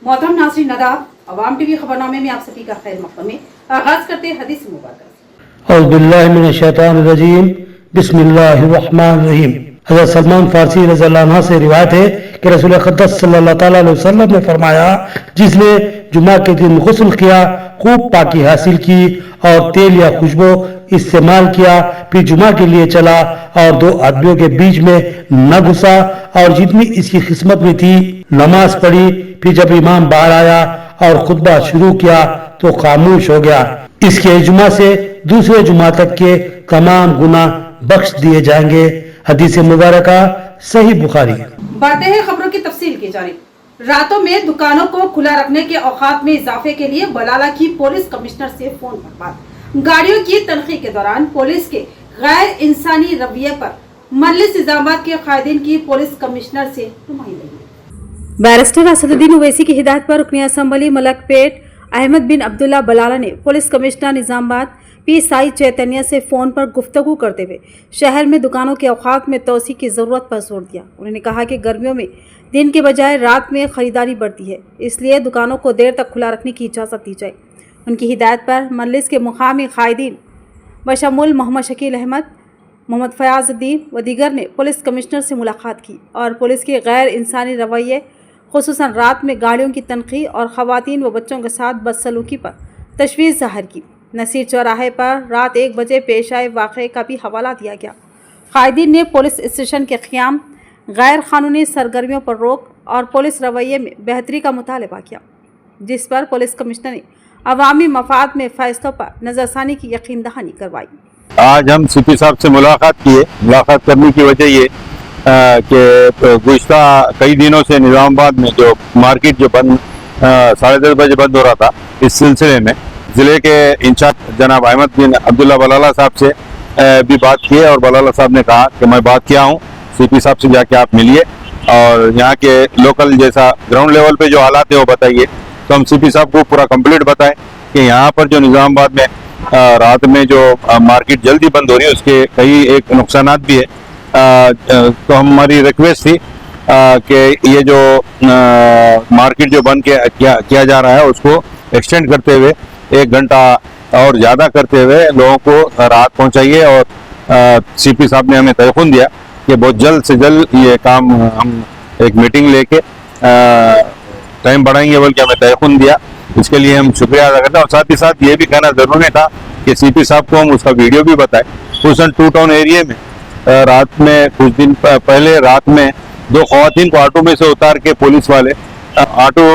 मोहतरम नाज़रीन नदाब अवाम टीवी खबरनामे में आप सभी का खैर मक़दम है। आगाज करते हैं हदीस मुबारक। औज़ु बिल्लाहि मिनश शैतानिर रजीम, बिस्मिल्लाहिर रहमानिर रहीम। हज़रत सलमान फारसी रज़ियल्लाहु अन्हु से रिवायत है कि रसूल अक़दस सल्लल्लाहु तआला अलैहि वसल्लम ने फरमाया, जिसने जुमा के दिन गुस्ल किया, खूब पाकी हासिल की और तेल या खुशबू इस्तेमाल किया, फिर जुमा के लिए चला और दो आदमियों के बीच में न घुसा और जितनी इसकी किस्मत में थी नमाज पढ़ी, फिर जब इमाम बाहर आया और खुतबा शुरू किया तो खामोश हो गया, इसके जुमा से दूसरे जुमा तक के तमाम गुनाह बख्श दिए जाएंगे। हदीस मुबारका सही बुखारी। बढ़ते हैं खबरों की तफसील की जानिब। रातों में दुकानों को खुला रखने के औकात में इजाफे के लिए बलाला की पुलिस कमिश्नर से फोन पर बात। गाड़ियों की तनखी के दौरान पुलिस के गैर इंसानी रवैये पर मजलिस निजामात के कायदीन की पुलिस कमिश्नर से नुमाइंदगी। बैरिस्टर असदुद्दीन ओवैसी की हिदायत पर रुकनी असम्बली मलकपेट अहमद बिन अब्दुल्ला बलाला ने police commissioner Nizamabad P Sai Chaitanya से फ़ोन पर गुफ्तगू करते हुए शहर में दुकानों के औकात में तोसी की ज़रूरत पर जोर दिया। उन्होंने कहा कि गर्मियों में दिन के बजाय रात में ख़रीदारी बढ़ती है, इसलिए दुकानों को देर तक खुला रखने की इजाज़त दी जाए। उनकी हिदायत पर मजलिस के मुकामी कायदीन बशमुल मोहम्मद शकील अहमद, मोहम्मद फयाजुद्दीन व दीगर ने पुलिस कमिश्नर से मुलाकात की और पुलिस के गैर इंसानी रवैये खुसूसन रात में गाड़ियों की तनखी और ख़वातीन व बच्चों के साथ बदसलूकी पर तशवीश ज़ाहिर की। नसीर चौराहे पर रात 1 बजे पेश आए वाक़े का भी हवाला दिया गया। कायदीन ने पुलिस स्टेशन के क़याम, गैर क़ानूनी सरगर्मियों पर रोक और पुलिस रवैये में बेहतरी का मुतालबा किया, जिस पर पुलिस कमिश्नर ने अवामी मफाद में फ़ैसलों पर नज़रसानी की यकीन दहानी करवाई। आज हम सीपी साहब से मुलाकात किए। मुलाकात करने की वजह ये कि गुज़िश्ता कई दिनों से निज़ामाबाद में जो मार्केट जो बंद 10:30 बजे बंद हो रहा था, इस सिलसिले में ज़िले के इंचार्ज जनाब अहमद बिन अब्दुल्ला बलाला साहब से भी बात की और बलाला साहब ने कहा कि मैं बात किया हूँ, सीपी साहब से जाके आप मिलिए और यहाँ के लोकल जैसा ग्राउंड लेवल पे जो हालात है वो बताइए। तो हम सीपी साहब को पूरा कंप्लीट बताएं कि यहाँ पर जो निज़ामाबाद में रात में जो मार्केट जल्दी बंद हो रही है उसके कई एक नुकसानात भी है। तो हमारी रिक्वेस्ट थी कि ये जो मार्केट जो बंद किया जा रहा है उसको एक्सटेंड करते हुए 1 घंटा और ज़्यादा करते हुए लोगों को राहत पहुंचाइए। और सीपी साहब ने हमें तयक़ुन दिया कि बहुत जल्द से जल्द ये काम हम एक मीटिंग लेके टाइम बढ़ाएंगे बल्कि हमें तयक़ुन दिया। इसके लिए हम शुक्रिया अदा करते हैं। और साथ ही साथ ये भी कहना ज़रूरी था कि सीपी साहब को हम उसका वीडियो भी बताएं। खुसूसन 2 टाउन एरिया में रात में कुछ दिन पहले रात में 2 ख़वातीन को ऑटो में से उतार के पुलिस वाले ऑटो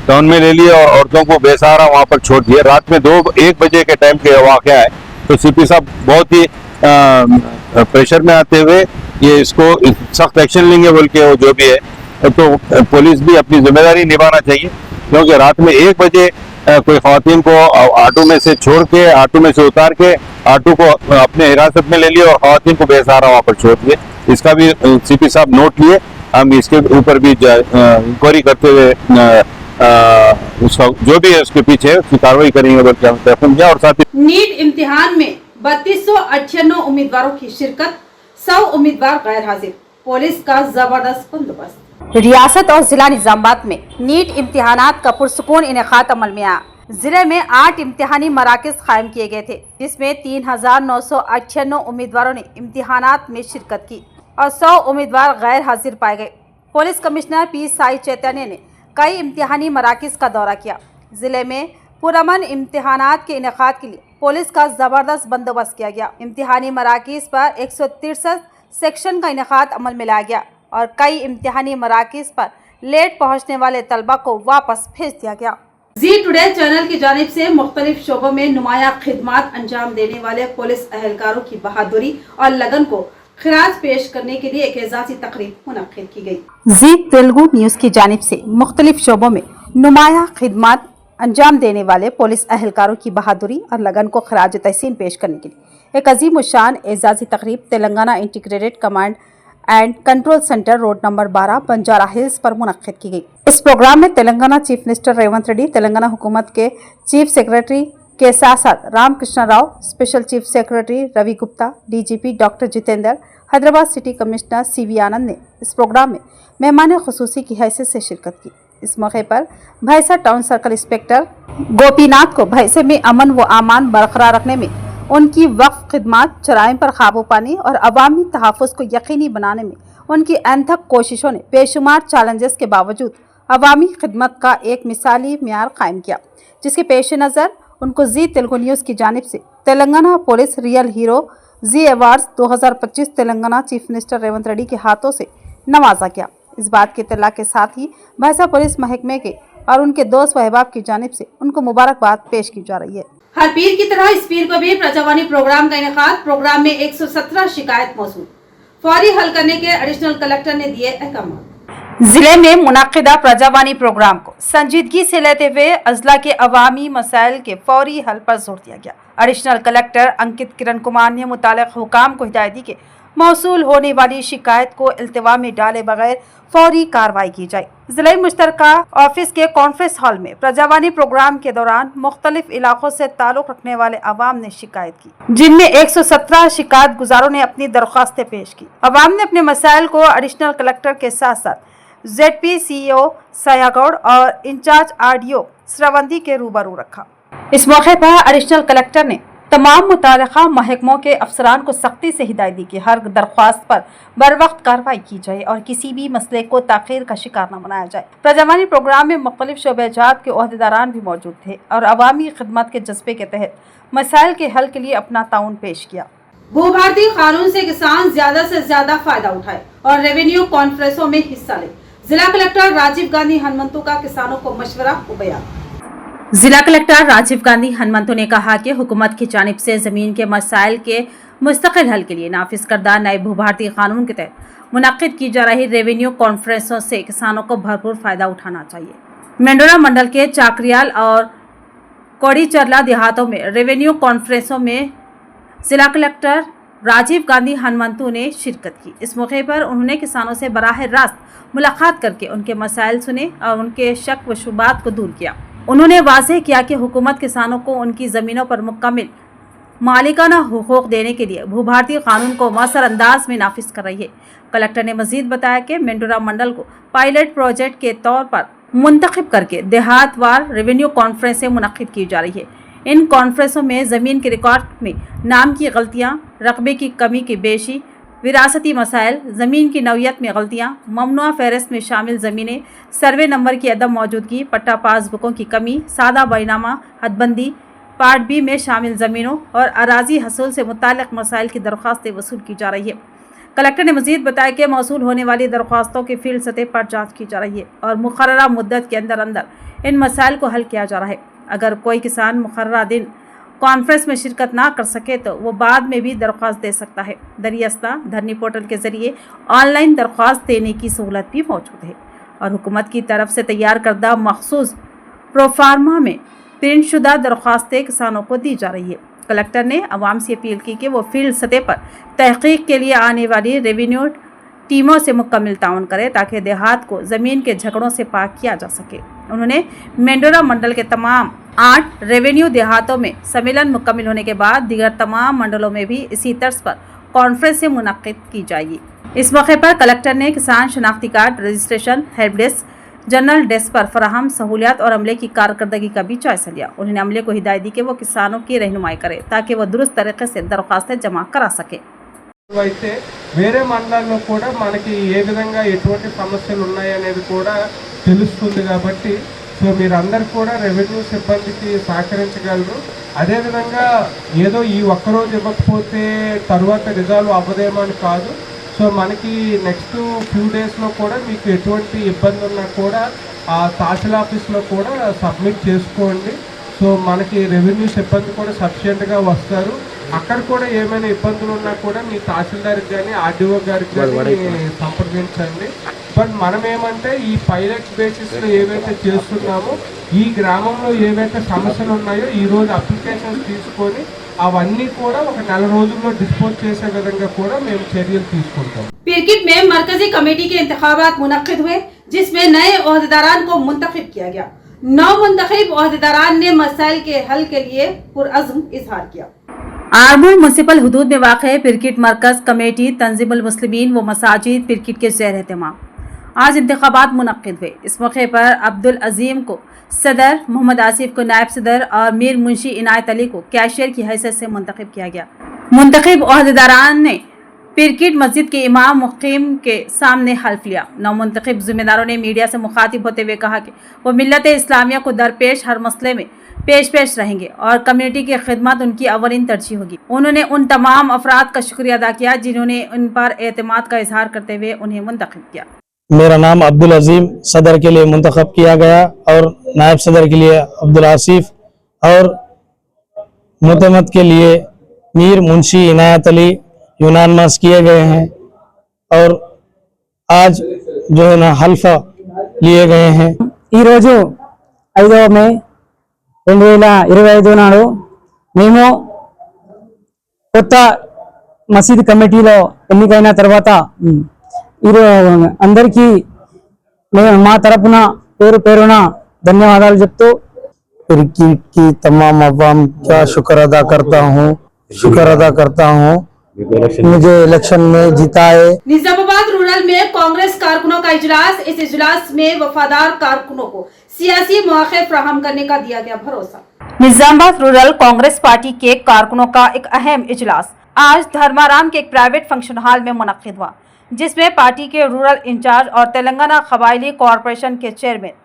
टाउन में ले लिए और औरतों को बेसहारा वहाँ पर छोड़ दिए। रात में 1 बजे के टाइम के वाक़या है। तो सीपी साहब बहुत ही प्रेशर में आते हुए ये इसको सख्त एक्शन लेंगे बोल के वो जो भी है। तो पुलिस भी अपनी जिम्मेदारी निभाना चाहिए, क्योंकि रात में 1 बजे कोई ख़वातीन को ऑटो में से छोड़ के ऑटो में से उतार के ऑटो को अपने हिरासत में ले लिए और ख़वातीन को बेसहारा वहाँ पर छोड़ दिए। इसका भी सीपी साहब नोट लिए। हम इसके ऊपर भी इंक्वायरी करते हुए उसका जो भी है उसके पीछे उसकी कार्रवाई करेंगे बल्कि हम तय किया। और साथ ही नीट इम्तिहान में 3298 उम्मीदवारों की शिरकत, 100 उम्मीदवार गैर हाजिर, पुलिस का जबरदस्त बंदोबस्त। रियासत और जिला निजामाबाद में नीट इम्तिहानात का पुरसुकून इनेकाद अमल में आया। जिले में 8 इम्तिहानी मराकज़ कायम किए गए थे, जिसमें 3998 उम्मीदवारों ने इम्तिहानात में शिरकत की और 100 उम्मीदवार गैर हाजिर पाए गए। पुलिस कमिश्नर पी साई चैतन्य ने कई इम्तिहानी मराकज़ का दौरा किया। ज़िले में पुरअमन इम्तिहानात के इनेकाद के लिए पुलिस का ज़बरदस्त बंदोबस्त किया गया। इम्तिहानी मराकज़ पर 163 सेक्शन का इनेकाद अमल में लाया गया और कई इम्तिहानी मराकज़ पर लेट पहुँचने वाले तलबा को वापस भेज दिया गया। जी टुडे चैनल की जानिब से मुख्तलिफ शोबों में नुमाया खिदमात अंजाम देने वाले पुलिस अहलकारों की बहादुरी और लगन को खिराज पेश करने के लिए एक एजाज़ी तकरीब मुनक्किद की गई। जी तेलुगु न्यूज़ की जानिब से मुख्तलिफ शोबों में नुमाया खिदमात अंजाम देने वाले पुलिस अहलकारों की बहादुरी और लगन को खिराज तहसीन पेश करने के लिए एक अजीम शान एजाज़ी तकरीब Telangana integrated command and control centre road number 12 Banjara Hills पर मुनक्किद की गई। इस प्रोग्राम में तेलंगाना चीफ मिनिस्टर रेवंत रेड्डी, तेलंगाना हुकूमत के चीफ सेक्रेटरी के साथ साथ Ramakrishna Rao, special chief secretary Ravi Gupta, DGP doctor Jitendra, Hyderabad city commissioner CV Anand ने इस प्रोग्राम में मेहमान खुसूसी की हैसियत से शिरकत की। इस मौके पर भैंसा टाउन सर्कल इंस्पेक्टर गोपीनाथ को भैंसे में अमन व अमान बरकरार रखने में उनकी वक्फ खिदमत, जराइम पर काबू पाने और अवामी तहफ़्फ़ुज़ को यकीनी बनाने में उनकी अनथक कोशिशों ने बेशुमार चैलेंजेस के बावजूद अवामी खिदमत का एक मिसाली म्यार कायम किया, जिसके पेश नज़र उनको जी तेलुगु न्यूज़ की जानिब से तेलंगाना पुलिस रियल हीरो जी awards 2025 Telangana chief minister Revanth Reddy के हाथों से नवाजा गया। इस बात की इत्तला के साथ ही भैंसा पुलिस महकमे के और उनके दोस्त व अहबाब की जानिब से उनको मुबारकबाद पेश की जा रही है। हर पीर की तरह इस पीर को भी प्रजावानी प्रोग्राम का इनेकाद। प्रोग्राम में 117 शिकायत मौसूल फौरी हल करने के एडिशनल कलेक्टर ने दिए अहकाम। जिले में मुनाकिदा प्रजावानी प्रोग्राम को संजीदगी से लेते हुए अजला के अवामी मसाइल के फौरी हल पर जोर दिया गया। एडिशनल कलेक्टर अंकित किरण कुमार ने मुतालिक हुकाम को हिदायत दी कि मौसूल होने वाली शिकायत को इल्तिवा में डाले बगैर फौरी कार्रवाई की जाए। जिला मुश्तरका ऑफिस के कॉन्फ्रेंस हॉल में प्रजावानी प्रोग्राम के दौरान मुख्तलिफ इलाकों से ताल्लुक रखने वाले अवाम ने शिकायत की, जिनमें 117 शिकायत गुजारों ने अपनी दरख्वास्तें पेश की। अवाम ने अपने मसाइल को एडिशनल कलेक्टर के साथ साथ ZP CEO सयागौड़ और इंचार्ज RDO श्रवंती के रूबरू रखा। इस मौके पर एडिशनल कलेक्टर ने तमाम मुतालिका महकमों के अफसरान को सख्ती से हिदायत दी कि हर दरख्वास्त पर बर वक्त कार्रवाई की जाए और किसी भी मसले को ताखीर का शिकार न बनाया जाए। प्रजावानी प्रोग्राम में मुख्तलिफ शोबेजात के ओहदेदारान भी मौजूद थे और अवामी खिदमत के जज्बे के तहत मसाइल के हल के लिए अपना ताउन पेश किया। भूभारती कानून से किसान ज्यादा से ज्यादा फायदा उठाए और रेवेन्यू कॉन्फ्रेंसों में हिस्सा ले। जिला कलेक्टर राजीव गांधी हनुमंतु का किसानों को मशवरा व बयान। जिला कलेक्टर राजीव गांधी हनुमंतु ने कहा कि हुकूमत की जानिब से जमीन के मसाइल के मुस्तकिल हल के लिए नाफिज करदा नए भूभारती कानून के तहत मुनक्किद की जा रही रेवेन्यू कॉन्फ्रेंसों से किसानों को भरपूर फायदा उठाना चाहिए। मेंडोरा मंडल के चाकरियाल और कोड़ीचरला देहातों में रेवेन्यू कॉन्फ्रेंसों में जिला कलेक्टर राजीव गांधी हनुमंतु ने शिरकत की। इस मौके पर उन्होंने किसानों से बराह रास्त मुलाकात करके उनके मसाइल सुने और उनके शक व शुबात को दूर किया। उन्होंने वाज़ेह किया कि हुकूमत किसानों को उनकी ज़मीनों पर मुकम्मल मालिकाना हुकूक देने के लिए भूभारती कानून को मौसर अंदाज में नाफिज कर रही है। कलेक्टर ने मजीद बताया कि मेंडोरा मंडल को पायलट प्रोजेक्ट के तौर पर मुंतखब करके देहात वार रेवेन्यू कॉन्फ्रेंसें मुनक्किद की जा रही है। इन कॉन्फ्रेंसों में ज़मीन के रिकॉर्ड में नाम की गलतियाँ, रकबे की कमी की बेशी, विरासती मसाइल, ज़मीन की नौयत में गलतियाँ, ममनुआ फहरिस्त में शामिल ज़मीनें, सर्वे नंबर की अदम मौजूदगी, पट्टा पासबुकों की कमी, सादा बैनामा, हदबंदी, पार्ट बी में शामिल ज़मीनों और अराजी हसूल से मुताल्लिक़ मसाइल की दरख्वास्तें वसूल की जा रही है। कलेक्टर ने मज़ीद बताया कि मौसूल होने वाली दरख्वास्तों की फील्ड सतह पर जाँच की जा रही है और मुकर्ररा मुद्दत के अंदर अंदर इन मसाइल को हल किया जा रहा है। अगर कोई किसान मुकर्ररा दिन कॉन्फ्रेंस में शिरकत ना कर सके तो वो बाद में भी दरख्वास्त दे सकता है। दरियास्ता धरनी पोर्टल के जरिए ऑनलाइन दरख्वास्त देने की सहूलत भी मौजूद है और हुकूमत की तरफ से तैयार करदा मखसूस प्रोफार्मा में प्रिंट शुदा दरख्वास्तें किसानों को दी जा रही है। कलेक्टर ने अवाम से अपील की कि वो फील्ड सतह पर तहकीक के लिए आने वाली रेवेन्यू टीमों से मुकम्मल ताउन करें ताकि देहात को ज़मीन के झगड़ों से पाक किया जा सके। उन्होंने मेंडोरा मंडल के तमाम 8 रेवेन्यू देहातों में सम्मेलन मुकम्मल होने के बाद दीगर तमाम मंडलों में भी इसी तर्ज पर कॉन्फ्रेंसें मुनक्किद की जाएगी। इस मौके पर कलेक्टर ने किसान शनाख्ती card, registration, help desk, general desk पर फराहम सहूलियात और अमले की कारकर्दगी का भी जायजा लिया। उन्होंने अमले को हिदायत दी कि वो किसानों की रहनुमाई करे ताकि वो दुरुस्त तरीके से दरख्वास्तें जमा करा सके। అయితే వేరే మండలాల్లో కూడా మనకి ఏ విధంగా ఎటువంటి సమస్యలు ఉన్నాయనేది కూడా తెలుస్తుంది కాబట్టి సో మీరందరూ కూడా రెవెన్యూ సిబ్బందికి సహకరించగలరు। అదేవిధంగా ఏదో ఈ ఒక్కరోజు ఇవ్వకపోతే తర్వాత రిజాల్వ్ అవ్వదేమో అని కాదు। సో మనకి నెక్స్ట్ ఫ్యూ డేస్లో కూడా మీకు ఎటువంటి ఇబ్బంది ఉన్నా కూడా ఆ తహసీల్ ఆఫీస్లో కూడా సబ్మిట్ చేసుకోండి। సో మనకి రెవెన్యూ సిబ్బంది కూడా సఫిషియెంట్గా వస్తారు। అక్కడ కూడా ఏమైనా ఇబ్బందులు ఉన్నా కూడా మీ తహసీల్దార్కి కానీ ఆర్డీఓ గారికి కానీ సంప్రదించండి। బట్ మనం ఏమంటే ఈ పైలట్ బేసిస్లో ఏవైతే చేస్తున్నామో ఈ గ్రామంలో ఏవైతే సమస్యలు ఉన్నాయో ఈరోజు అప్లికేషన్స్ తీసుకొని అవన్నీ కూడా ఒక నెల రోజుల్లో డిస్పోజ్ చేసే విధంగా కూడా మేము చర్యలు తీసుకుంటాం। पिरकिट में मरकजी कमेटी के इंतखाबात मुनक्किद हुए जिसमें नए ओहदेदारान को मुंतखब किया गया। 9 मुंतखब ओहदेदारान ने मसाइल के हल के लिए पुरअज़्म इजहार किया। आरमूर म्युनिसिपल हुदूद में वाक़ पिरकिट मरकज कमेटी तंजीमुल मुस्लिमीन व मसाजिद पिरकिट के ज़ेर एहतमाम आज इंतखाबात मुनक्किद हुए। इस मौके पर अब्दुल अजीम को सदर, मोहम्मद आसिफ को नायब सदर और मीर मुंशी इनायत अली को कैशियर की हैसियत से मुंतखब किया गया। मुंतखब ओहदेदारान ने पिरकिट मस्जिद के इमाम मुक़ीम के सामने हल्फ लिया। नौमुंतखब ज़िम्मेदारों ने मीडिया से मुखातिब होते हुए कहा कि वो मिल्लत इस्लामिया को दरपेश हर मसले में पेश रहेंगे और कम्युनिटी की खिदमत उनकी अवलिन तरजीह होगी। उन्होंने उन तमाम अफराद का शुक्रिया अदा किया जिन्होंने उन पर एतमाद का इजहार करते हुए उन्हें मुंतखब किया। मेरा नाम अब्दुल अजीम सदर के लिए मुंतखब किया गया और नायब सदर के लिए अब्दुल आसिफ और मुतमद के लिए मीर मुंशी इनायत अली यूनानमस किए गए हैं और आज जो है ना हल्फा लिए गए हैं। ఈరోజు 5వ మే 2025 నాడు మేము కొత్త మసీద్ కమిటీలో ఎన్నికైన తర్వాత అందరికీ మా తరపున పేరు పేరున ధన్యవాదాలు చెప్తూ पिरकिट की तमाम अवाम का शुक्र अदा करता हूँ मुझे इलेक्शन में जिताए। निजामाबाद रूरल में कांग्रेस कारकुनों का इजलास। इस इजलास में वफादार कारकुनों को सियासी मौके फराहम करने का दिया गया भरोसा। निजामाबाद रूरल कांग्रेस पार्टी के कारकुनों का एक अहम इजलास आज धर्माराम के एक प्राइवेट फंक्शन हॉल में मुनक्किद हुआ, जिसमें पार्टी के रूरल इंचार्ज और तेलंगाना कबायली कॉरपोरेशन के चेयरमैन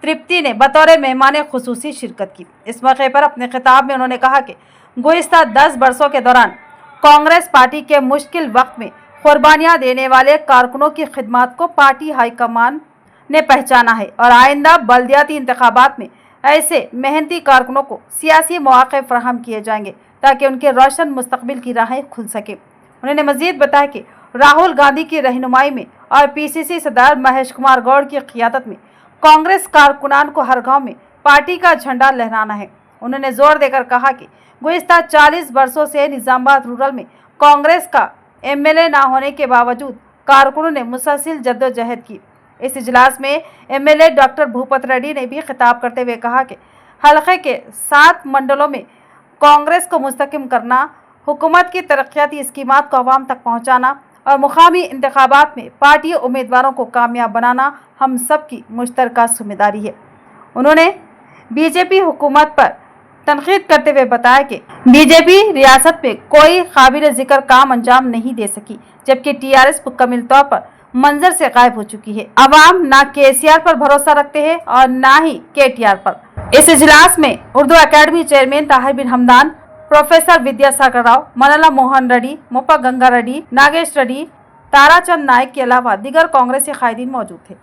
तृप्ति ने बतौर मेहमान खुसूसी शिरकत की। इस मौके पर अपने खिताब में उन्होंने कहा कि गुज़िश्ता 10 बरसों के दौरान कांग्रेस पार्टी के मुश्किल वक्त में कुर्बानियां देने वाले कारकुनों की खिदमत को पार्टी हाईकमान ने पहचाना है और आइंदा बल्दियाती इंतखाबात में ऐसे मेहनती कारकुनों को सियासी मौके फराहम किए जाएंगे ताकि उनके रोशन मुस्तकबिल की राहें खुल सके। उन्होंने मजीद बताया कि राहुल गांधी की रहनुमाई में और पीसीसी सदर महेश कुमार गौड़ की क़ियादत में कांग्रेस कारकुनान को हर गांव में पार्टी का झंडा लहराना है। उन्होंने जोर देकर कहा कि गुज़िश्ता 40 वर्षों से निजामाबाद रूरल में कांग्रेस का एमएलए ना होने के बावजूद कारकुनों ने मुसलसल जद्दोजहद की। इस इजलास में एमएलए डॉक्टर भूपत रेड्डी ने भी खिताब करते हुए कहा कि हलके के 7 मंडलों में कांग्रेस को मुस्तहकम करना, हुकूमत की तरक्याती स्कीमात को अवाम तक पहुँचाना और मुकामी इंतखाबात में पार्टी उम्मीदवारों को कामयाब बनाना हम सब की मुश्तरका जिम्मेदारी है। उन्होंने बीजेपी हुकूमत पर तनकीद करते हुए बताया कि बीजेपी रियासत में कोई काबिल जिक्र काम अंजाम नहीं दे सकी, जबकि टीआरएस मुकम्मल तौर पर मंजर से गायब हो चुकी है। अवाम ना केसीआर पर भरोसा रखते हैं और ना ही केटीआर पर। इस इजलास में उर्दू अकेडमी चेयरमैन ताहिर बिन हमदान, प्रोफेसर विद्यासागर राव, मनला मोहन रेड्डी, मोपा गंगा रेड्डी, नागेश रेड्डी, ताराचंद नायक के अलावा दीगर कांग्रेसी कायदीन मौजूद थे।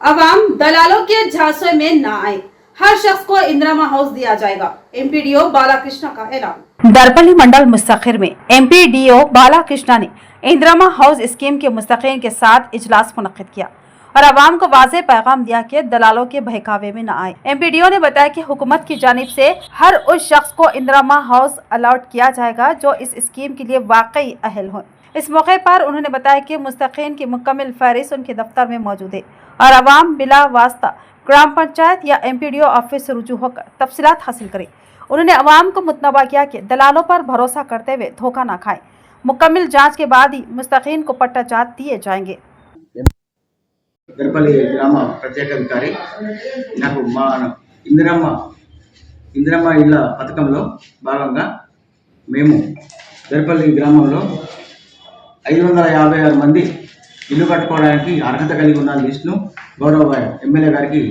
अवाम दलालों के झांसे में न आए, हर शख्स को इंदिरा हाउस दिया जाएगा। एमपीडीओ बालाकृष्ण का ऐलान। दरपल्ली मंडल मुस्तखिर में एमपीडीओ बालाकृष्ण ने इंदिरा हाउस स्कीम के मुस्तकीन के साथ इजलास मुनक्किद किया और अवाम को वाज़ेह पैगाम दिया कि दलालों के बहकावे में न आए। एमपीडीओ ने बताया कि हुकूमत की जानिब से हर उस शख्स को इंदिरा हाउस अलॉट किया जाएगा जो इस स्कीम के लिए वाकई अहल हो। इस मौके पर उन्होंने बताया कि मुस्तकीन की मुकम्मल फहरिस्त उनके दफ्तर में मौजूद है और अवाम बिला वास्ता ग्राम पंचायत या एमपीडीओ ऑफिस से रुजू होकर तफसीलात हासिल करें। उन्होंने अवाम को मुतनबा किया कि दलालों पर भरोसा करते हुए धोखा न खाएं। मुकम्मल जांच के बाद ही मुस्तकीन को पट्टा चार्ज दिए जाएंगे। దర్పల్లి గ్రామ ప్రత్యేక అధికారి నాకు మా ఇందిరమ్మ ఇళ్ళ పథకంలో భాగంగా మేము దర్పల్లి గ్రామంలో 556 మంది ఇల్లు కట్టుకోవడానికి అర్హత కలిగి ఉన్న లిస్టును గౌరవ ఎమ్మెల్యే గారికి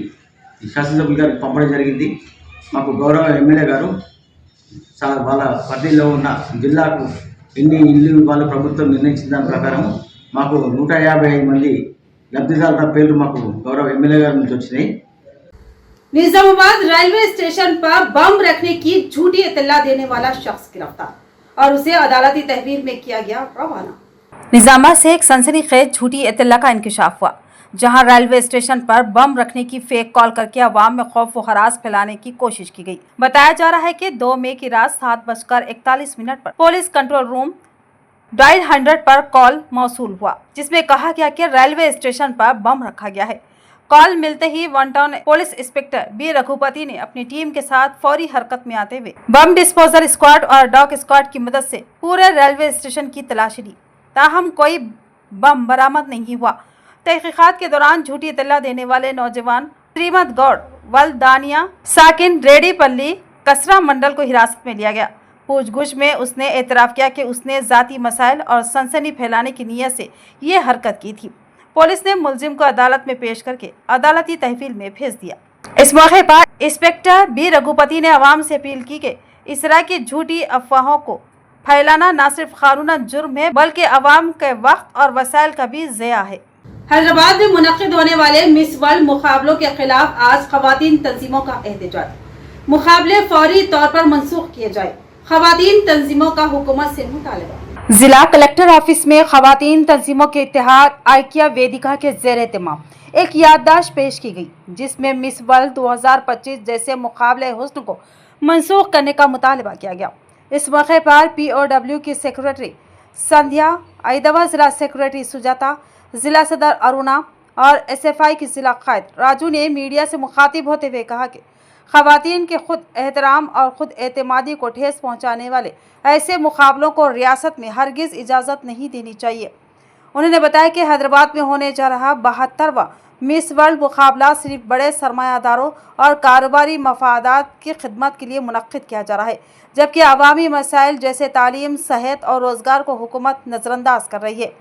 శాసనసభ్యుల గారికి పంపడం జరిగింది। మాకు గౌరవ ఎమ్మెల్యే గారు వాళ్ళ పరిధిలో ఉన్న జిల్లాకు ఎన్ని ఇల్లు ఇవ్వాలో ప్రభుత్వం నిర్ణయించిన దాని ప్రకారం మాకు 155 మంది లబ్ధిదారుల పేర్లు మాకు గౌరవ ఎమ్మెల్యే గారి నుంచి వచ్చినాయి। निजामाबाद रेलवे स्टेशन पर बम रखने की झूठी इत्तला देने वाला शख्स गिरफ्तार और उसे अदालती तहवील में किया गया रवाना। निजामाबाद से एक सनसनीखेज झूठी इत्तला का इंकशाफ हुआ, जहां रेलवे स्टेशन पर बम रखने की फेक कॉल करके अवाम में खौफ व हरास फैलाने की कोशिश की गई। बताया जा रहा है कि 2 मई की रात 7:41 पर पुलिस कंट्रोल रूम डायल 100 पर कॉल मौसूल हुआ, जिसमें कहा गया कि रेलवे स्टेशन पर बम रखा गया है। कॉल मिलते ही one town police inspector B Raghupati ने अपनी टीम के साथ फौरी हरकत में आते हुए बम डिस्पोजल स्क्वाड और डॉग स्क्वाड की मदद से पूरे रेलवे स्टेशन की तलाशी ली, ताहम कोई बम बरामद नहीं हुआ। तहकीकात के दौरान झूठी इत्तला देने वाले नौजवान श्रीमद गौड़ वल्दानिया साकिन रेडीपल्ली कसरा मंडल को हिरासत में लिया गया। पूछगछ में उसने एतराफ़ किया कि उसने जाती मसाइल और सनसनी फैलाने की नीयत से ये हरकत की थी। पुलिस ने मुलजिम को अदालत में पेश करके अदालती तहवील में भेज दिया। इस मौके पर इंस्पेक्टर बी रघुपति ने आवाम से अपील की कि इस तरह की झूठी अफवाहों को फैलाना न सिर्फ कानूनन जुर्म है, बल्कि आवाम के वक्त और वसाइल का भी ज़िया है। हैदराबाद में मुनक्किद होने वाले मिस वर्ल्ड मुकाबलों के खिलाफ आज खवातीन तंजीमों का एहतजाज। मुकाबले फौरी तौर पर मनसूख किए जाए, खवातीन तंजीमों का हुकूमत से मुतालबा। जिला कलेक्टर ऑफिस में खवातीन तंजीमों के इत्तेहाद आइकिया वेदिका के ज़ेर एहतमाम एक याददाश्त पेश की गई, जिसमें मिस वर्ल्ड 2025 जैसे मुकाबले हुस्न को मनसूख करने का मुतालबा किया गया। इस मौके पर POW की सेक्रेटरी संध्या, ऐदवा जिला सेक्रेटरी सुजाता, जिला सदर अरुणा और SFI की जिला कायद राजू ने मीडिया से मुखातिब होते हुए कहा कि खवातीन के खुद एहतराम और खुद एतमादी को ठेस पहुंचाने वाले ऐसे मुकाबलों को रियासत में हरगिज़ इजाज़त नहीं देनी चाहिए। उन्होंने बताया कि हैदराबाद में होने जा रहा 72वां मिस वर्ल्ड मुकाबला सिर्फ बड़े सरमायादारों और कारोबारी मफादात की खिदमत के लिए मुनक्किद किया जा रहा है, जबकि अवामी मसाइल जैसे तालीम, सेहत और रोज़गार को हुकूमत नज़रअंदाज कर रही है।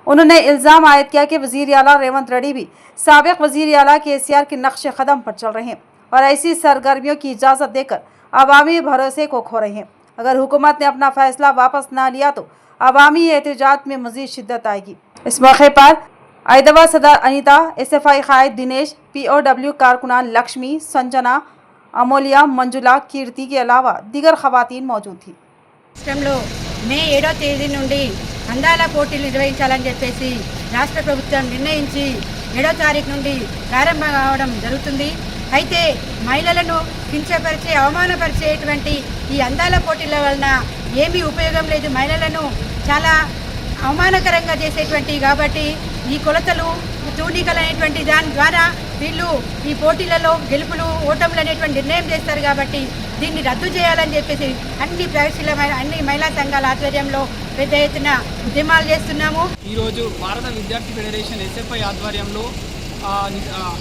उन्होंने इल्ज़ाम आयद किया कि वज़ीर आला रेवंत रेड्डी भी साबिक़ वज़ीर आला KCR के नक्श कदम पर चल रहे हैं और ऐसी सरगर्मियों की इजाज़त देकर अवामी भरोसे को खो रहे हैं। अगर हुकूमत ने अपना फैसला वापस ना लिया तो अवामी एहतजाज में मज़ीद शिद्दत आएगी। इस मौके पर ऐदवा सदर अनीता, SFI कायद दिनेश, POW कारकुनान लक्ष्मी, संजना, अमोलिया, मंजुला, कीर्ति के अलावा दीगर खवातीन मौजूद थी। రాష్ట్రంలో మే 7వ తేదీ నుండి అందాల పోటీలు నిర్వహించాలని చెప్పేసి రాష్ట్ర ప్రభుత్వం నిర్ణయించి 7వ తారీఖు నుండి ప్రారంభం కావడం జరుగుతుంది. అయితే మహిళలను కించపరిచే, అవమానపరిచేటువంటి ఈ అందాల పోటీల వలన ఏమీ ఉపయోగం లేదు. మహిళలను చాలా అవమానకరంగా చేసేటువంటి కాబట్టి ఈ కొలతలు, తూనికలు అనేటువంటి దాని ద్వారా వీళ్ళు ఈ పోటీలలో గెలుపులు, ఓటములు అనేటువంటి నిర్ణయం చేస్తారు. కాబట్టి దీన్ని రద్దు చేయాలని చెప్పేసి అన్ని మహిళా సంఘాల ఆధ్వర్యంలో పెద్ద ఎత్తున ఉద్యమాలు చేస్తున్నాము. ఈరోజు భారత విద్యార్థి ఫెడరేషన్ SFI ఆధ్వర్యంలో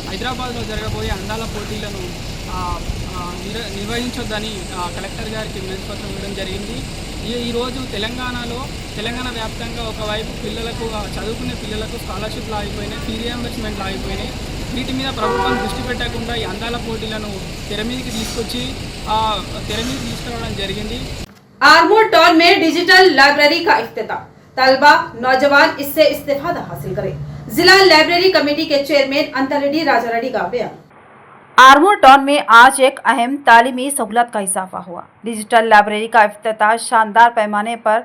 హైదరాబాద్లో జరగబోయే అందాల పోటీలను నిర్వహించొద్దని కలెక్టర్ గారికి వినతి పత్రం ఇవ్వడం జరిగింది. ఈరోజు తెలంగాణ వ్యాప్తంగా ఒకవైపు పిల్లలకు, చదువుకునే పిల్లలకు స్కాలర్షిప్లు ఆగిపోయినాయి, ఫీ రియంబర్స్మెంట్లు ఆగిపోయినాయి. వీటి మీద ప్రభుత్వం దృష్టి పెట్టకుండా ఈ అందాల పోటీలను తెర మీదకి తీసుకురావడం జరిగింది. आरमूर टाउन में डिजिटल लाइब्रेरी का इफ्तिताह, तलबा नौजवान इससे इस्तेफादा हासिल करें। जिला लाइब्रेरी कमेटी के चेयरमैन अंतर रेड्डी राजा रेड्डी का बयान। आरमूर टाउन में आज एक अहम तालीमी सहूलत का इजाफा हुआ। डिजिटल लाइब्रेरी का इफ्तिताह शानदार पैमाने पर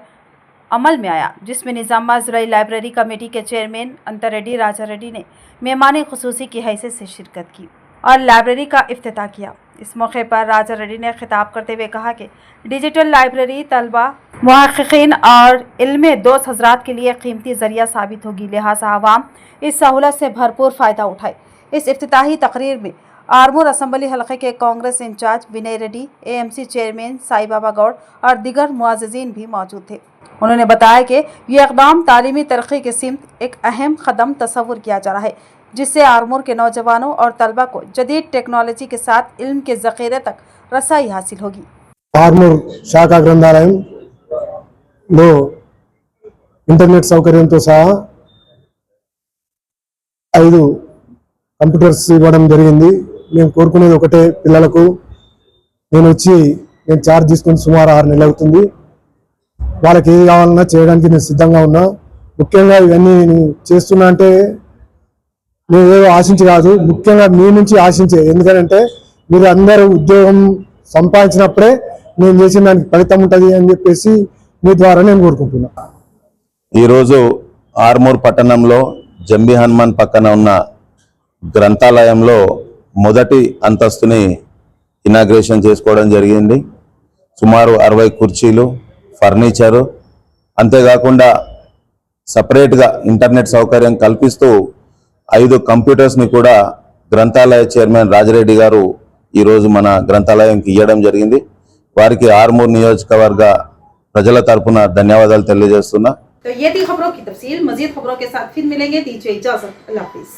अमल में आया, जिसमें निजामाबाद जिला लाइब्रेरी कमेटी के चेयरमैन अंतर रेड्डी राजा रेड्डी ने मेहमान खुसूसी की हैसियत से शिरकत की और लाइब्रेरी का इफ्तिताह किया। इस मौके पर राजा रेड्डी ने खिताब करते हुए कहा कि डिजिटल लाइब्रेरी तलबा, मुहक्किकीन और इल्म दोस्त हजरात के लिए कीमती ज़रिया साबित होगी, लिहाजा आवाम इस सहूलत से भरपूर फ़ायदा उठाए। इस इफ्तिताही तकरीर में आरमूर असम्बली हलक़े के कांग्रेस इंचार्ज विनय रेड्डी, AMC चेयरमैन साई बाबा गौड़ और दीगर मुआज़्ज़िज़ीन भी मौजूद थे। उन्होंने बताया कि यह इक़दाम तालीमी तरक्की की सिमत एक अहम कदम तस्वुर किया जा रहा है, जिससे आरमूर के नौजवानों और तलबा को जदीद टेक्नोलॉजी के साथ इल्म के ज़ख़ीरे तक रसाई हासिल होगी। ఆర్మూర్ శాఖా గ్రంథాలయంలో ఇంటర్నెట్ సౌకర్యంతో సహా 5 కంప్యూటర్స్ ఇవ్వడం జరిగింది. మేము కోరుకునేది ఒకటే, పిల్లలకు నేను ఛార్జ్ తీసుకుని సుమారు 6 నెలలు అవుతుంది. వాళ్ళకి ఏది కావాలన్నా చేయడానికి నేను సిద్ధంగా ఉన్నా. ముఖ్యంగా ఇవన్నీ నేను చేస్తున్నా అంటే నేను ఏదో ఆశించి కాదు, ముఖ్యంగా మీ నుంచి ఆశించే. ఎందుకంటే మీరు అందరూ ఉద్యోగం సంపాదించినప్పుడే నేను చేసిన దానికి ఫలితం ఉంటుంది అని చెప్పేసి మీ ద్వారా నేను కోరుకుంటున్నా. ఈరోజు ఆర్మూర్ పట్టణంలో జంబి హనుమాన్ పక్కన ఉన్న గ్రంథాలయంలో మొదటి అంతస్తుని ఇనాగ్రేషన్ చేసుకోవడం జరిగింది. సుమారు 60 కుర్చీలు, ఫర్నిచరు, అంతేకాకుండా సపరేట్గా ఇంటర్నెట్ సౌకర్యం కల్పిస్తూ 5 కంప్యూటర్స్ని కూడా గ్రంథాలయ చైర్మన్ రాజిరెడ్డి గారు ఈరోజు మన గ్రంథాలయంకి ఇవ్వడం జరిగింది. వారికి ఆర్మూర్ నియోజకవర్గ ప్రజల తరపున ధన్యవాదాలు తెలియజేస్తున్నా. तो ये थी खबरों की तफसील। मजीद खबरों के साथ फिर मिलेंगे। दीजिए इजाजत। अल्लाह हाफिज।